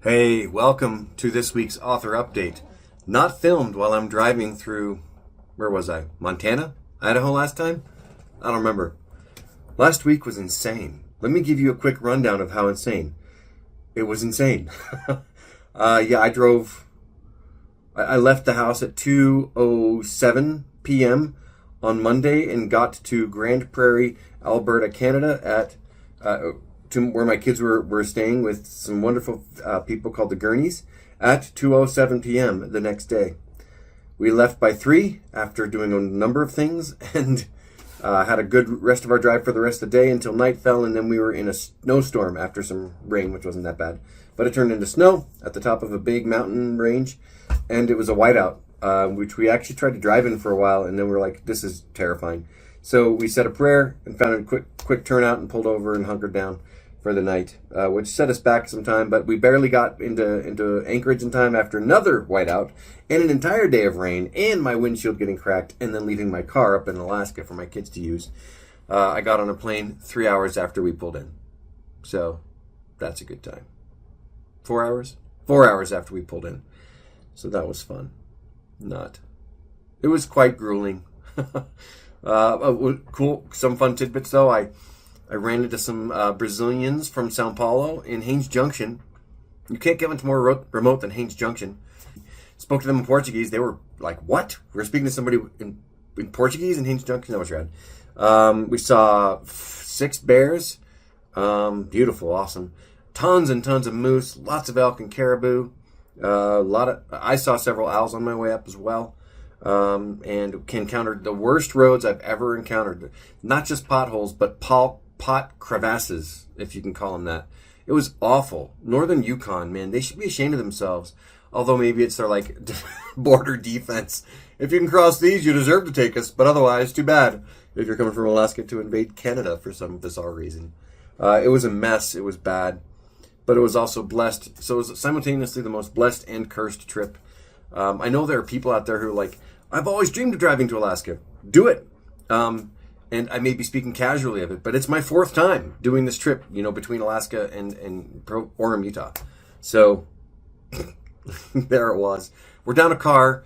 Hey, welcome to this week's author update. Not filmed while I'm driving through, where was I? Montana? Idaho last time? I don't remember. Last week was insane. Let me give you a quick rundown of how insane. It was insane. I drove, I left the house at 2:07 p.m. on Monday and got to Grande Prairie, Alberta, Canada at to where my kids were staying with some wonderful people called the Gurneys at 2:07 p.m. the next day. We left by 3 after doing a number of things and had a good rest of our drive for the rest of the day until night fell, and then we were in a snowstorm after some rain, which wasn't that bad. But it turned into snow at the top of a big mountain range, and it was a whiteout, which we actually tried to drive in for a while, and then we were like, this is terrifying. So we said a prayer and found a quick turnout and pulled over and hunkered down for the night, which set us back some time, but we barely got into Anchorage in time after another whiteout and an entire day of rain and my windshield getting cracked and then leaving my car up in Alaska for my kids to use. I got on a plane 3 hours after we pulled in. So that's a good time. 4 hours? 4 hours after we pulled in. So that was fun. It was quite grueling. Cool. Some fun tidbits though. I ran into some Brazilians from Sao Paulo in Haines Junction. You can't get much more remote than Haines Junction. Spoke to them in Portuguese. They were like, what? We're speaking to somebody in Portuguese in Haines Junction? That was rad. We saw 6 bears. Beautiful, awesome. Tons and tons of moose. Lots of elk and caribou. I saw several owls on my way up as well. And encountered the worst roads I've ever encountered. Not just potholes, but pot crevasses, if you can call them that. It was awful. Northern Yukon, man, they should be ashamed of themselves. Although maybe it's their like border defense. If you can cross these, you deserve to take us. But otherwise, too bad. If you're coming from Alaska to invade Canada for some bizarre reason, it was a mess. It was bad, but it was also blessed. So it was simultaneously the most blessed and cursed trip. I know there are people out there who are like, I've always dreamed of driving to Alaska. Do it. And I may be speaking casually of it, but it's my 4th time doing this trip, between Alaska and Orem, Utah. So there it was. We're down a car.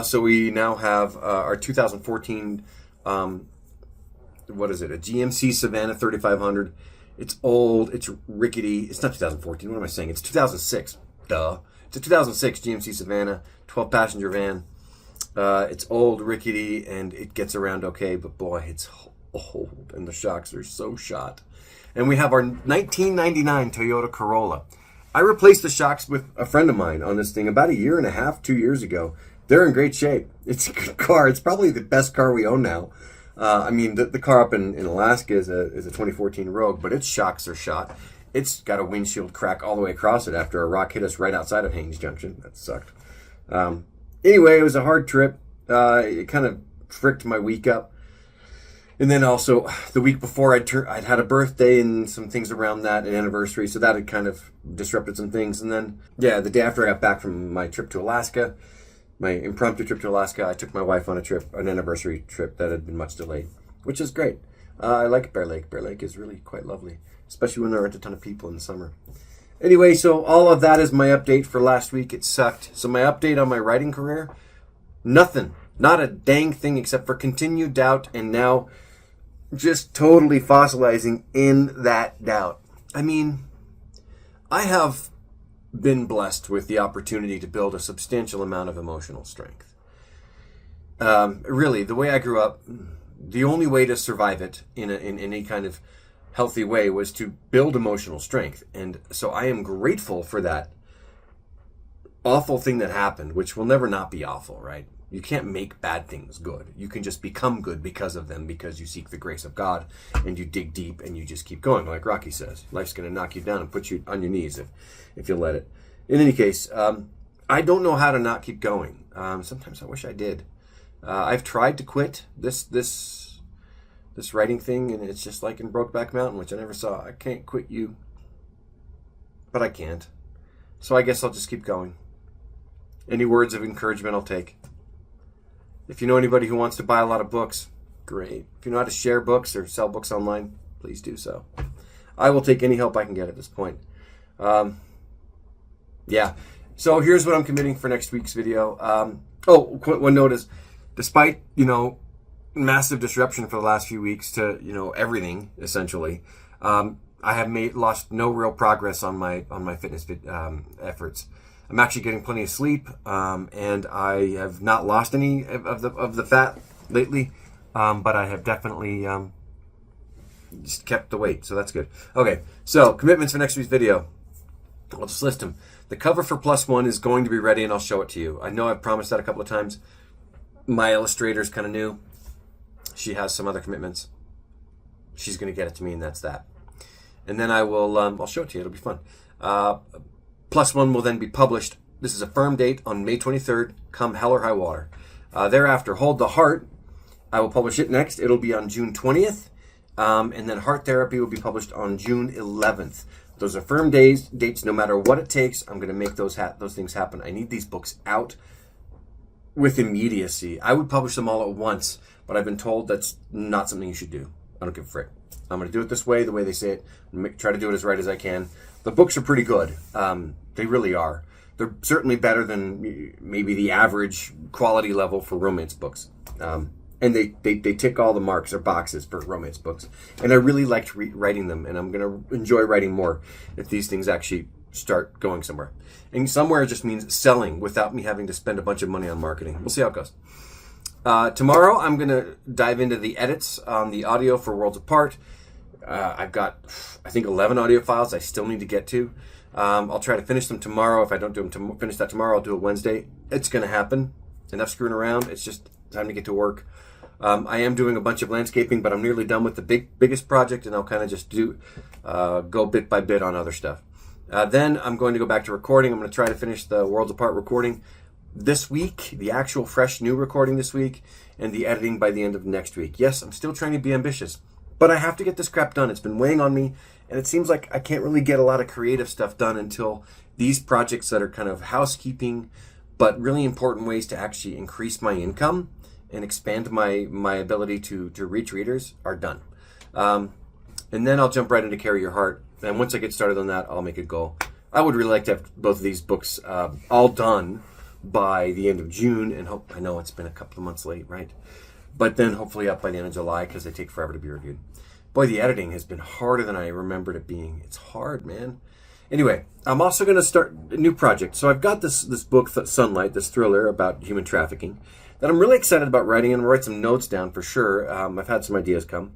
So we now have our 2014, what is it? A GMC Savannah 3500. It's old. It's rickety. It's not 2014. What am I saying? It's 2006. Duh. It's a 2006 GMC Savannah, 12-passenger van. It's old, rickety, and it gets around okay, but boy, it's old, and the shocks are so shot. And we have our 1999 Toyota Corolla. I replaced the shocks with a friend of mine on this thing about 1.5 years, 2 years ago. They're in great shape. It's a good car. It's probably the best car we own now. The car up in Alaska is a 2014 Rogue, but its shocks are shot. It's got a windshield crack all the way across it after a rock hit us right outside of Haines Junction. That sucked. Anyway, it was a hard trip. It kind of fricked my week up. And then also the week before I'd had a birthday and some things around that, an anniversary. So that had kind of disrupted some things. And then, the day after I got back from my trip to Alaska, my impromptu trip to Alaska, I took my wife on an anniversary trip that had been much delayed, which is great. I like Bear Lake. Bear Lake is really quite lovely, especially when there aren't a ton of people in the summer. Anyway, so all of that is my update for last week. It sucked. So my update on my writing career, nothing. Not a dang thing except for continued doubt and now just totally fossilizing in that doubt. I mean, I have been blessed with the opportunity to build a substantial amount of emotional strength. Really, the way I grew up, the only way to survive it in any kind of healthy way was to build emotional strength. And so I am grateful for that awful thing that happened, which will never not be awful, right? You can't make bad things good. You can just become good because of them, because you seek the grace of God and you dig deep and you just keep going. Like Rocky says, life's going to knock you down and put you on your knees if you let it. In any case, I don't know how to not keep going. Sometimes I wish I did. I've tried to quit this writing thing, and it's just like in Brokeback Mountain, which I never saw. I can't quit you, but I can't. So I guess I'll just keep going. Any words of encouragement I'll take. If you know anybody who wants to buy a lot of books, great. If you know how to share books or sell books online, please do so. I will take any help I can get at this point. Yeah. So here's what I'm committing for next week's video. One note is, despite, massive disruption for the last few weeks to, everything essentially, I have lost no real progress on my fitness efforts. I'm actually getting plenty of sleep, and I have not lost any of the fat lately, but I have definitely just kept the weight, so that's good. Okay, so commitments for next week's video. I'll just list them. The cover for +1 is going to be ready, and I'll show it to you. I know I've promised that a couple of times. My illustrator's kind of new. She has some other commitments. She's going to get it to me, and that's that. And then I'll show it to you. It'll be fun. +1 will then be published. This is a firm date on May 23rd, come hell or high water. Thereafter, Hold the Heart, I will publish it next. It'll be on June 20th. And then Heart Therapy will be published on June 11th. Those are firm dates. No matter what it takes, I'm going to make those things happen. I need these books out with immediacy. I would publish them all at once, but I've been told that's not something you should do. I don't give a frick. I'm going to do it this way, the way they say it. Try to do it as right as I can. The books are pretty good. They really are. They're certainly better than maybe the average quality level for romance books. And they tick all the marks or boxes for romance books. And I really liked writing them, and I'm going to enjoy writing more if these things actually start going somewhere. And somewhere just means selling without me having to spend a bunch of money on marketing. We'll see how it goes. Tomorrow, I'm going to dive into the edits on the audio for Worlds Apart. I've got, I think, 11 audio files I still need to get to. I'll try to finish them tomorrow. If I don't do them finish that tomorrow, I'll do it Wednesday. It's going to happen. Enough screwing around. It's just time to get to work. I am doing a bunch of landscaping, but I'm nearly done with the biggest project, and I'll kind of just go bit by bit on other stuff. Then I'm going to go back to recording. I'm going to try to finish the Worlds Apart recording this week, the actual fresh new recording this week, and the editing by the end of next week. Yes, I'm still trying to be ambitious, but I have to get this crap done. It's been weighing on me, and it seems like I can't really get a lot of creative stuff done until these projects that are kind of housekeeping, but really important ways to actually increase my income and expand my ability to reach readers are done. And then I'll jump right into Carry Your Heart. And once I get started on that, I'll make a goal. I would really like to have both of these books all done by the end of June, and I know it's been a couple of months late, right? But then hopefully up by the end of July, because they take forever to be reviewed. Boy, the editing has been harder than I remembered it being. It's hard, man. Anyway, I'm also going to start a new project. So I've got this book, Sunlight, this thriller about human trafficking, that I'm really excited about writing, and I'm going to write some notes down for sure. I've had some ideas come.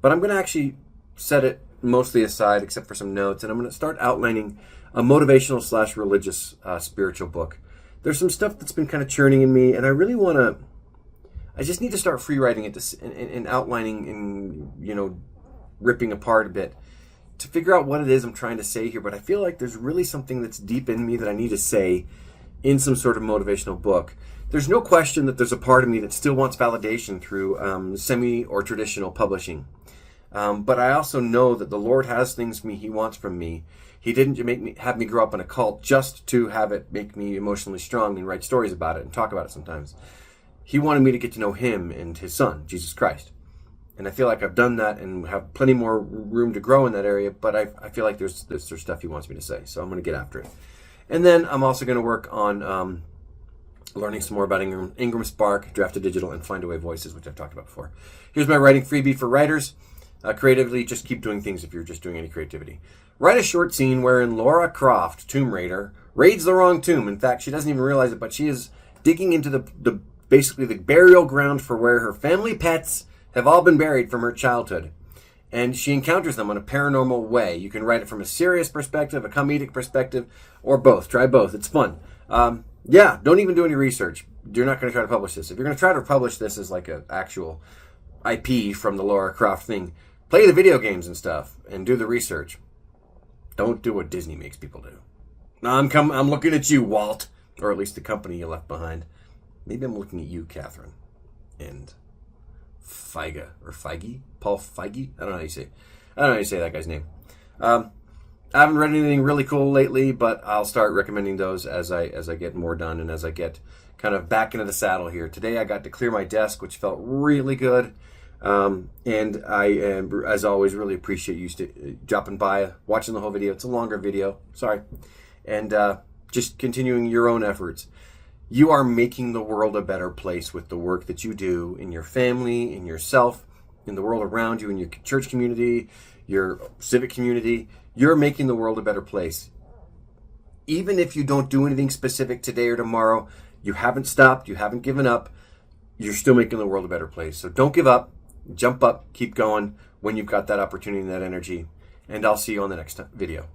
But I'm going to actually set it mostly aside, except for some notes, and I'm going to start outlining a motivational / religious spiritual book. There's some stuff that's been kind of churning in me, and I really want to, I just need to start free writing it and outlining and, ripping apart a bit to figure out what it is I'm trying to say here. But I feel like there's really something that's deep in me that I need to say in some sort of motivational book. There's no question that there's a part of me that still wants validation through semi or traditional publishing. But I also know that the Lord has things He wants from me. He didn't have me grow up in a cult just to have it make me emotionally strong and write stories about it and talk about it sometimes. He wanted me to get to know Him and His Son, Jesus Christ. And I feel like I've done that and have plenty more room to grow in that area, but I feel like there's stuff He wants me to say, so I'm going to get after it. And then I'm also going to work on learning some more about Ingram Spark, Draft to Digital, and Findaway Voices, which I've talked about before. Here's my writing freebie for writers. Creatively, just keep doing things if you're just doing any creativity. Write a short scene wherein Lara Croft, Tomb Raider, raids the wrong tomb. In fact, she doesn't even realize it, but she is digging into the basically the burial ground for where her family pets have all been buried from her childhood. And she encounters them in a paranormal way. You can write it from a serious perspective, a comedic perspective, or both. Try both. It's fun. Don't even do any research. You're not going to try to publish this. If you're going to try to publish this as like an actual IP from the Lara Croft thing, play the video games and stuff and do the research. Don't do what Disney makes people do. I'm looking at you, Walt, or at least the company you left behind. Maybe I'm looking at you, Catherine, and Feige or Feige, Paul Feige. I don't know how you say that guy's name. I haven't read anything really cool lately, but I'll start recommending those as I get more done and as I get kind of back into the saddle here. Today I got to clear my desk, which felt really good. And I, as always, really appreciate you dropping by, watching the whole video. It's a longer video, sorry. And just continuing your own efforts. You are making the world a better place with the work that you do in your family, in yourself, in the world around you, in your church community, your civic community. You're making the world a better place. Even if you don't do anything specific today or tomorrow, you haven't stopped, you haven't given up, you're still making the world a better place. So don't give up, jump up, keep going when you've got that opportunity and that energy. And I'll see you on the next video.